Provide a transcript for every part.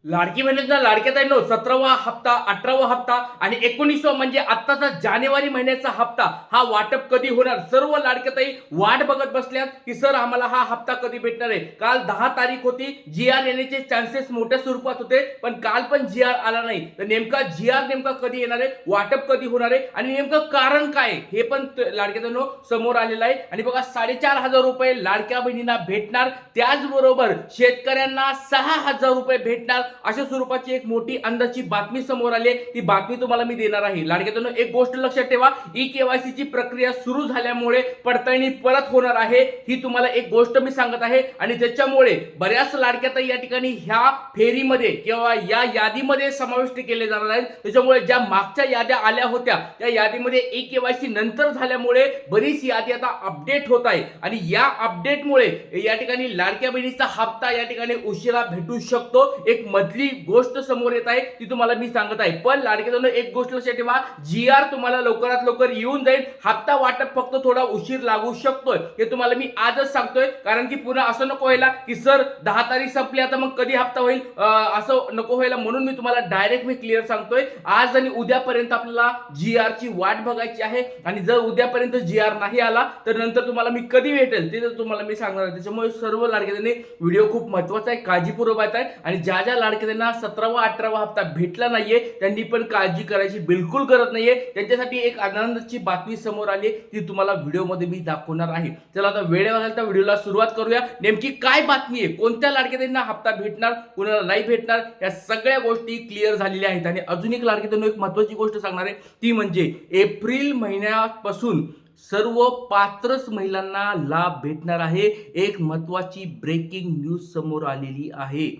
लाडकी बहिणीचा लाडक्या ताईंनो 17वा हप्ता, 18वा हप्ता आणि 19वा म्हणजे आत्ताचा जानेवारी महिन्याचा हप्ता हा वाटप कधी होणार? सर्व लाडक्या ताई वाट बघत बसल्यात की सर आम्हाला हा हप्ता कधी भेटणार आहे. काल 10 तारीख होती, जी-आर येण्याचे चान्सेस मोठ्या स्वरूपात होते, पण काल पण जी-आर आला नाही. तर नेमका जी-आर नेमका कधी येणार आहे, वाटप कधी होणार आहे आणि नेमकं कारण काय आहे हे पण लाडक्या ताईंनो समोर आलेलं आहे. आणि बघा 4,500 रुपये लाडक्या बहिणींना भेटणार, त्याचबरोबर शेतकऱ्यांना 6,000 रुपये भेटणार. अशा स्वरूपाची एक मोठी अंदाजची बातमी समोर आली आहे. ती बातमी तुम्हाला मी देणार आहे. लाडक्यातून एक गोष्ट लक्षात ठेवा, ई-केवायसी ची प्रक्रिया सुरू झाल्यामुळे पडताळणी परत होणार आहे, ही तुम्हाला एक गोष्ट मी सांगत आहे. आणि त्याच्यामुळे बऱ्याच लाडक्याताई या ठिकाणी ह्या फेरीमध्ये किंवा या यादीमध्ये समाविष्ट केले जाणार आहेत. त्याच्यामुळे ज्या मागच्या याद्या आल्या होत्या त्या यादीमध्ये ई-केवायसी नंतर झाल्यामुळे बरीच यादी आता अपडेट होत आहे आणि या अपडेटमुळे या ठिकाणी लाडक्या बहिणीचा हप्ता या ठिकाणी उशिरा भेटू शकतो. एक मधली गोष्ट समोर येत आहे ती तुम्हाला मी सांगत आहे. पण लाडक्यातून एक गोष्ट लक्षात ठेवा, जी-आर तुम्हाला लवकरात लवकर येऊन जाईल. हप्ता वाटप फक्त थोडा उशीर लागू शकतोय, हे तुम्हाला मी आजच सांगतोय. कारण की पुन्हा असं नको व्हायला की सर 10 तारीख संपली आता मग कधी हप्ता होईल, असं नको व्हायला. म्हणून मी तुम्हाला डायरेक्ट मी क्लिअर सांगतोय, आज आणि उद्यापर्यंत आपल्याला जी-आर ची वाट बघायची आहे. आणि जर उद्यापर्यंत जी-आर नाही आला तर नंतर तुम्हाला मी कधी भेटेल ते तुम्हाला मी सांगणार आहे. त्याच्यामुळे सर्व लाडक्यांनी व्हिडिओ खूप महत्त्वाचा आहे, काळजीपूर्वक आहे. आणि ज्या ज्या लाडक्यांना 17वा 18वा हप्ता भेटला नाहीये त्यांनी पण काळजी करायची बिलकुल गरज नाहीये. त्यांच्यासाठी एक आनंदाची बातमी समोर आली, ती तुम्हाला व्हिडिओमध्ये मी दाखवणार आहे. चला आता वेळ लागेल तर व्हिडिओला सुरुवात करूया. नेमकी काय बातमी आहे, कोणत्या लाडक्यांना हप्ता भेटणार, कोणाला नाही भेटणार, या सगळ्या गोष्टी क्लिअर झालेल्या आहेत. आणि अजून एक लाडक्यांना एक महत्त्वाची गोष्ट सांगणार आहे, ती म्हणजे एप्रिल महिन्यापासून सर्व पात्रच महिलांना लाभ भेटणार आहे. एक महत्त्वाची ब्रेकिंग न्यूज समोर आलेली आहे.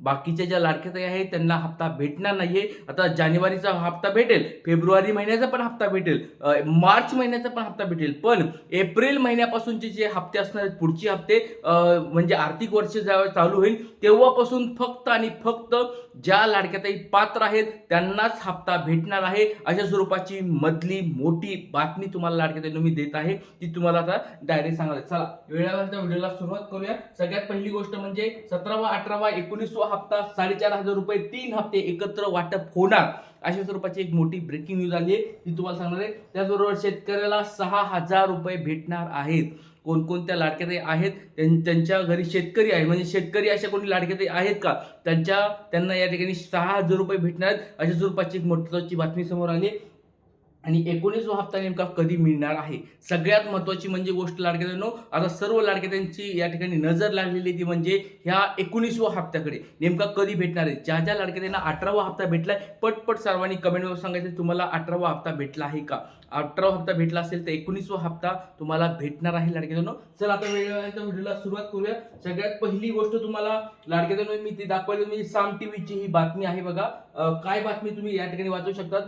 बाकीच्या ज्या लाडक्याताई आहेत त्यांना हप्ता भेटणार नाहीये. आता जानेवारीचा हप्ता भेटेल, फेब्रुवारी महिन्याचा पण हप्ता भेटेल, मार्च महिन्याचा पण हप्ता भेटेल. पण एप्रिल महिन्यापासूनचे जे हप्ते असणार आहेत, पुढचे हप्ते म्हणजे आर्थिक वर्ष जेव्हा चालू होईल तेव्हापासून फक्त आणि फक्त ज्या लाडक्याताई पात्र आहेत त्यांनाच हप्ता भेटणार आहे. अशा स्वरूपाची मधली मोठी बातमी तुम्हाला लाडक्याताईंनो मी देत आहे, ती तुम्हाला आता डायरेक्ट सांगायला. चला वेळेवर व्हिडिओला सुरुवात करूया. सगळ्यात पहिली गोष्ट म्हणजे 17वा 18वा 19वा हप्ता 4,500 रुपये 3 हप्ते एकत्र वाटप होणार. अशा स्वरूपाची एक मोठी ब्रेकिंग न्यूज आली आहे, ती तुम्हाला सांगणार आहे. त्याचबरोबर शेतकऱ्याला 6,000 रुपये भेटणार आहेत. कोणकोणत्या लाडक्याताई आहेत त्यांच्या घरी शेतकरी आहे, म्हणजे शेतकरी अशा कोणी लाडक्याताई आहेत का, त्यांना या ठिकाणी 6,000 रुपये भेटणार आहेत. अशा स्वरूपाची एक महत्त्वाची बातमी समोर आली. आणि 19वा हप्ता नेमका कधी मिळणार आहे, सगळ्यात महत्त्वाची म्हणजे गोष्ट लाडक्यांनो, आता सर्व लाडक्यांची या ठिकाणी नजर लागलेली ती म्हणजे ह्या 19व्या हप्त्याकडे नेमका कधी भेटणार आहे. ज्या ज्या लाडक्यांना 18वा हप्ता भेटलाय पटपट सर्वांनी कमेंटवर सांगायचं तुम्हाला 18वा हप्ता भेटला आहे का. 18वा हप्ता भेटला असेल तर 19वा हप्ता तुम्हाला भेटणार आहे लाडक्यांनो. चला आता व्हिडिओला सुरुवात करूया. सगळ्यात पहिली गोष्ट तुम्हाला लाडक्यांनो मी ती दाखवली, म्हणजे साम टीव्हीची ही बातमी आहे. बघा काय बातमी तुम्ही या ठिकाणी वाचू शकतात.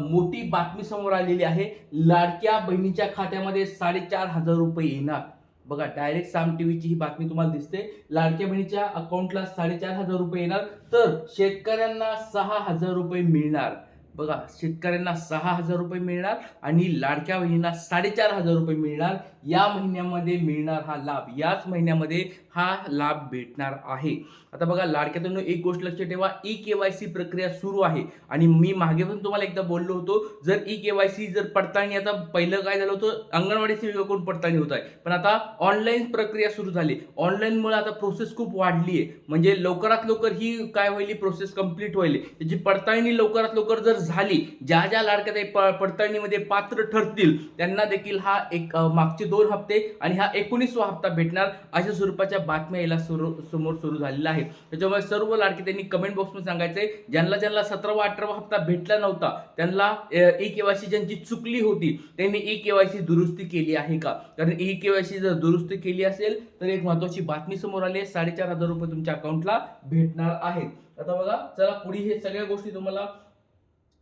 मोठी बातमी समोर आलेली आहे. लाडक्या बहिणीच्या खात्यामध्ये 4,500 रुपये येणार. बघा डायरेक्ट साम टीव्हीची ही बातमी तुम्हाला दिसते. लाडक्या बहिणीच्या अकाउंटला 4,500 रुपये येणार, तर शेतकऱ्यांना 6,000 रुपये मिळणार. बघा शेतकऱ्यांना 6,000 रुपये मिळणार आणि लाडक्या बहिणींना 4,500 रुपये मिळणार. या महिन्यामध्ये मिळणार हा लाभ, याच महिन्यामध्ये हा लाभ भेटणार आहे. आता बघा लाडक्यातून एक गोष्ट लक्षात ठेवा, ई-केवायसी प्रक्रिया सुरू आहे. आणि मी मागे पण तुम्हाला एकदा बोललो होतो, जर ई-केवायसी जर पडताळणी, आता पहिलं काय झालं होतं अंगणवाडी सेविकाकडून पडताळणी होत आहे, पण आता ऑनलाईन प्रक्रिया सुरू झाली. ऑनलाईनमुळे आता प्रोसेस खूप वाढली आहे, म्हणजे लवकरात लवकर ही काय होईल प्रोसेस कंप्लीट होईल. त्याची पडताळणी लवकरात लवकर जर झाली, ज्या ज्या लाडक्या पडताळणीमध्ये पात्र ठरतील त्यांना देखील हा एक मागचे 2 हप्ते आणि हा 19वा हप्ता भेटणार. अशा स्वरूपाच्या बातम्या याला समोर सुरू झालेल्या आहेत. त्याच्यामुळे सर्व लाडके त्यांनी कमेंट बॉक्समध्ये सांगायचंय, ज्यांना 17वा 18वा हप्ता भेटला नव्हता त्यांना ई-केवायसी ज्यांची चुकली होती त्यांनी ई-केवायसी दुरुस्ती केली आहे का. कारण ई-केवायसी जर दुरुस्ती केली असेल तर एक महत्त्वाची बातमी समोर आली आहे, 4,500 रुपये तुमच्या अकाउंटला भेटणार आहेत. आता बघा चला पुढे हे सगळ्या गोष्टी तुम्हाला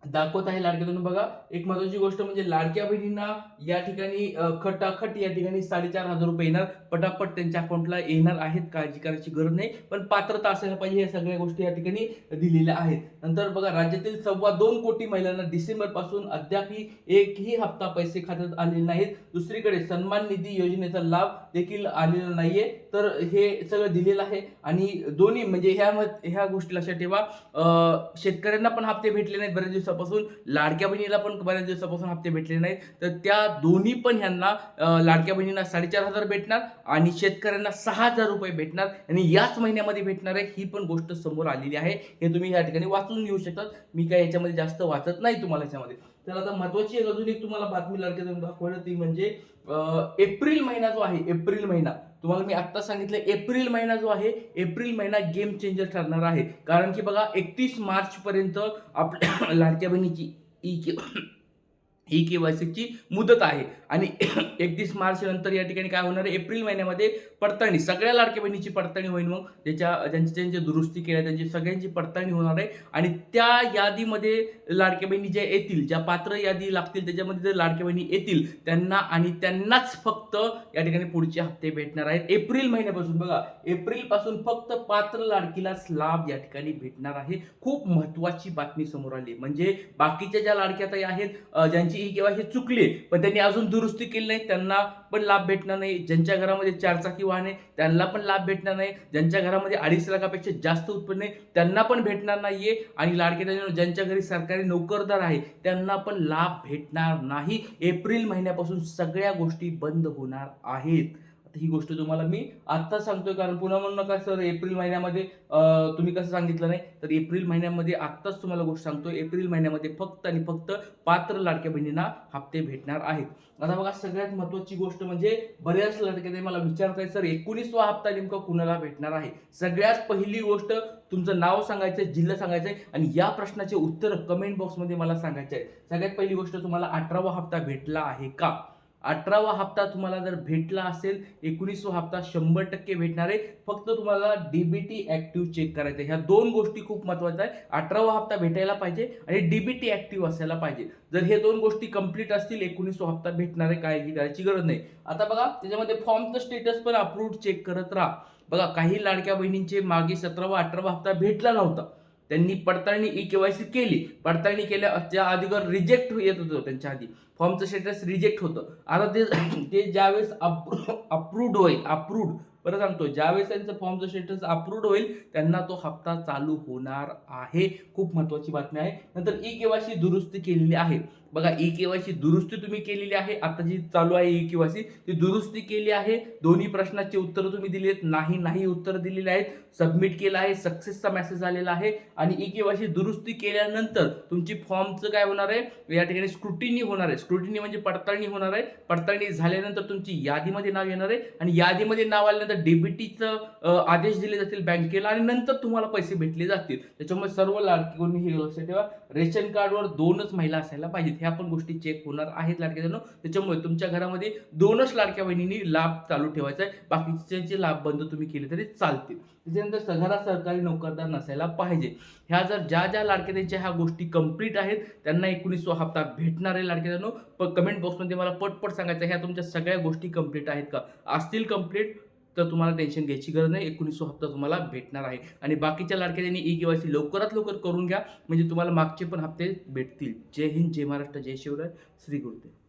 दाखवत आहे लाडक्यातून. बघा एक महत्त्वाची गोष्ट म्हणजे लाडक्या बहिणींना या ठिकाणी खटाखट या ठिकाणी 4,500 रुपये येणार, पटापट त्यांच्या अकाउंटला येणार आहेत, काळजी करायची गरज नाही. पण पात्रता असायला पाहिजे, या सगळ्या गोष्टी या ठिकाणी दिलेल्या आहेत. नंतर बघा राज्यातील 2.25 कोटी महिलांना डिसेंबर पासून अद्यापही एकही हप्ता पैसे खात्यात आलेले नाहीत. दुसरीकडे सन्मान निधी योजनेचा लाभ देखील आलेला नाहीये. तर हे सगळं दिलेलं आहे आणि दोन्ही म्हणजे ह्या गोष्टी लक्षात ठेवा. शेतकऱ्यांना पण हप्ते भेटले नाहीत बऱ्याच दिवसापासून, लाडक्या बहिणीला पण बऱ्याच दिवसापासून हप्ते भेटले नाहीत. तर त्या दोन्ही पण ह्यांना लाडक्या बहिणींना 4,500 भेटणार आणि शेतकऱ्यांना 6,000 रुपये भेटणार आणि याच महिन्यामध्ये भेटणार आहे. ही पण गोष्ट समोर आलेली आहे. हे तुम्ही या ठिकाणी वाचून घेऊ शकता. मी काय याच्यामध्ये जास्त वाचत नाही तुम्हाला याच्यामध्ये. तर आता महत्वाची अजून एक तुम्हाला बातमी लाडक्या बहिणीला दाखवलं ती म्हणजे एप्रिल महिना जो आहे, एप्रिल महिना तुम्हाला मी आता सांगितलं, एप्रिल महिना जो आहे, एप्रिल महिना गेम चेंजर ठरणार आहे. कारण की बघा 31 मार्च पर्यंत आपल्या लाडक्या बहिणीची ई केवायसीची मुदत आहे आणि 31 मार्च नंतर या ठिकाणी काय होणार आहे, एप्रिल महिन्यामध्ये पडताळणी, सगळ्या लाडक्या बहिणीची पडताळणी होईल. मग ज्यांची दुरुस्ती केल्या त्यांची सगळ्यांची पडताळणी होणार आहे आणि त्या यादीमध्ये लाडक्या बहिणी ज्या येतील, ज्या पात्र यादी लागतील त्याच्यामध्ये जर लाडक्या बहिणी येतील त्यांना आणि त्यांनाच फक्त या ठिकाणी पुढचे हप्ते भेटणार आहेत. एप्रिल महिन्यापासून बघा, एप्रिल पासून फक्त पात्र लाडकीलाच लाभ या ठिकाणी भेटणार आहे. खूप महत्वाची बातमी समोर आली. म्हणजे बाकीच्या ज्या लाडक्या ताई आहेत, ज्यांची ई केवायसी चुकली पण त्यांनी अजून दुरुस्ती केली नाही, त्यांना पण लाभ भेटणार नाही. ज्यांच्या घरामध्ये 4 चाकी वाहन आहे त्यांना पण लाभ भेटणार नाही. ज्यांच्या घरामध्ये 2.5 लाखापेक्षा जास्त उत्पन्न आहे त्यांना पण भेटणार नाहीये आणि लाडक्या ज्यांच्या घरी सरकारी नोकरदार आहे त्यांना पण लाभ भेटणार नाही. एप्रिल महिन्यापासून सगळ्या गोष्टी बंद होणार आहेत. ही गोष्ट तुम्हाला मी आता सांगतोय, कारण पुन्हा म्हणू नका सर एप्रिल महिन्यामध्ये तुम्ही कसं सांगितलं नाही. तर एप्रिल महिन्यामध्ये आत्ताच तुम्हाला गोष्ट सांगतोय, एप्रिल महिन्यामध्ये फक्त आणि फक्त पात्र लाडक्या बहिणींना हप्ते भेटणार आहेत. आता बघा सगळ्यात महत्वाची गोष्ट म्हणजे बऱ्याच लाडक्या मला विचारताय सर 19वा हप्ता नेमका कुणाला भेटणार आहे. सगळ्यात पहिली गोष्ट तुमचं नाव सांगायचं, जिल्हा सांगायचंय आणि या प्रश्नाचे उत्तर कमेंट बॉक्समध्ये मला सांगायचे आहे. सगळ्यात पहिली गोष्ट तुम्हाला 18वा हप्ता भेटला आहे का? 18वा हप्ता तुम्हाला जर भेटला असेल, 19वा हप्ता 100% भेटणार आहे. फक्त तुम्हाला डीबीटी ऍक्टिव्ह चेक करायचं. ह्या दोन गोष्टी खूप महत्वाच्या आहे. 18वा हप्ता भेटायला पाहिजे आणि डीबीटी ऍक्टिव्ह असायला पाहिजे. जर हे दोन गोष्टी कंप्लीट असतील 19वा हप्ता भेटणार आहे, काळजी करायची गरज नाही. आता बघा त्याच्यामध्ये फॉर्मचं स्टेटस पण अप्रूव्ड चेक करत राहा. बघा काही लाडक्या बहिणींचे मागे 17वा 18वा हप्ता भेटला नव्हता, त्यांनी पडताळणी ई केवायसी केली, पडताळणी केल्या त्या अगोदर रिजेक्ट येत होतं, त्यांच्या आधी फॉर्मचं स्टेटस रिजेक्ट होतं. आता ते ज्यावेळेस अप्रूव्ड होईल, अप्रूव्ड बरं सांगतो, ज्यावेळेस त्यांचं फॉर्मचं स्टेटस अप्रूव्ड होईल त्यांना तो हप्ता चालू होणार आहे. खूप महत्वाची बातमी आहे. नंतर ई केवायसी दुरुस्ती केलेली आहे. बघा ई केवायसी दुरुस्ती तुम्ही केलेली आहे. आता जी चालू आहे ई केवायसी ती दुरुस्ती केली आहे. दोन्ही प्रश्नाची उत्तर तुम्ही दिलीत, नाही उत्तर दिलेली आहेत. सबमिट केलं आहे, सक्सेसचा मेसेज आलेला आहे आणि ई केवायसी दुरुस्ती केल्यानंतर तुमची फॉर्मचं काय होणार आहे, या ठिकाणी स्क्रुटिनी होणार आहे. स्क्रुटिनी म्हणजे पडताळणी होणार आहे. पडताळणी झाल्यानंतर तुमची यादीमध्ये नाव येणार आहे आणि यादीमध्ये नाव आल्यानंतर डीबीटीचं आदेश दिले जातील बँकेला आणि नंतर तुम्हाला पैसे भेटले जातील. त्याच्यामुळे सर्व लाडकी हे लक्षात ठेवा, रेशन कार्डवर 2च महिला असायला पाहिजेत. ह्या पण गोष्टी चेक होणार आहेत लाडक्या बहिणींनो. त्याच्यामुळे तुमच्या घरामध्ये 2च लाडक्या बहिणींनी लाभ चालू ठेवायचा आहे. बाकीचे लाभ बंद तुम्ही केले तरी चालतील. त्याच्यानंतर घरात सरकारी नोकरदार नसायला पाहिजे. ह्या जर ज्या लाडक्यांच्या ह्या गोष्टी कंप्लीट आहेत त्यांना 19वा हप्ता भेटणार आहे. लाडक्यांनो कमेंट बॉक्समध्ये मला पटपट सांगायचं ह्या तुमच्या सगळ्या गोष्टी कंप्लीट आहेत का? असतील कंप्लीट तर तुम्हाला टेन्शन घ्यायची गरज नाही. 19वा हप्ता तुम्हाला भेटणार आहे आणि बाकीच्या लाडक्यांनी ई केवायसी लवकरात लवकर करून घ्या म्हणजे तुम्हाला मागचे पण हप्ते भेटतील. जय हिंद, जय महाराष्ट्र, जय शिवराय, श्री गुरुदेव.